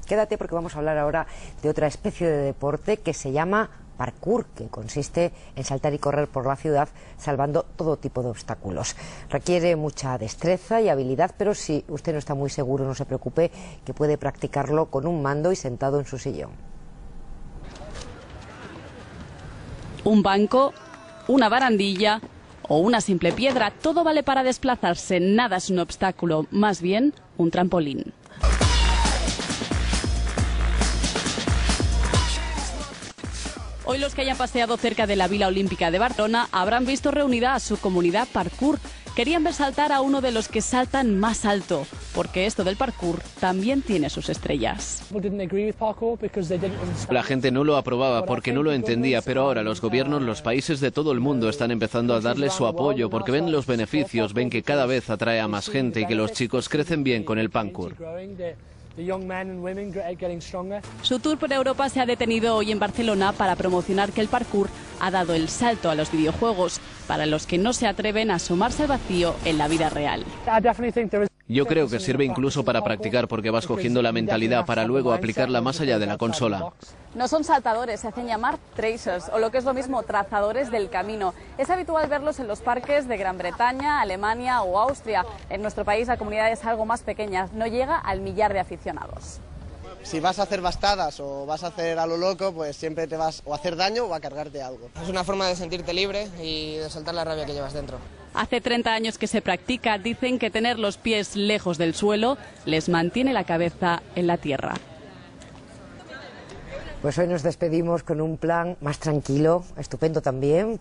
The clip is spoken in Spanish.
Quédate porque vamos a hablar ahora de otra especie de deporte que se llama parkour, que consiste en saltar y correr por la ciudad salvando todo tipo de obstáculos. Requiere mucha destreza y habilidad, pero si usted no está muy seguro, no se preocupe, que puede practicarlo con un mando y sentado en su sillón. Un banco, una barandilla o una simple piedra, todo vale para desplazarse, nada es un obstáculo, más bien un trampolín. Hoy los que hayan paseado cerca de la Vila Olímpica de Barcelona habrán visto reunida a su comunidad parkour. Querían ver saltar a uno de los que saltan más alto, porque esto del parkour también tiene sus estrellas. La gente no lo aprobaba porque no lo entendía, pero ahora los gobiernos, los países de todo el mundo están empezando a darle su apoyo porque ven los beneficios, ven que cada vez atrae a más gente y que los chicos crecen bien con el parkour. Su tour por Europa se ha detenido hoy en Barcelona para promocionar que el parkour ha dado el salto a los videojuegos para los que no se atreven a asomarse al vacío en la vida real. Yo creo que sirve incluso para practicar porque vas cogiendo la mentalidad para luego aplicarla más allá de la consola. No son saltadores, se hacen llamar tracers, o lo que es lo mismo, trazadores del camino. Es habitual verlos en los parques de Gran Bretaña, Alemania o Austria. En nuestro país la comunidad es algo más pequeña, no llega al millar de aficionados. Si vas a hacer bastadas o vas a hacer a lo loco, pues siempre te vas o a hacer daño o a cargarte algo. Es una forma de sentirte libre y de soltar la rabia que llevas dentro. Hace 30 años que se practica, dicen que tener los pies lejos del suelo les mantiene la cabeza en la tierra. Pues hoy nos despedimos con un plan más tranquilo, estupendo también.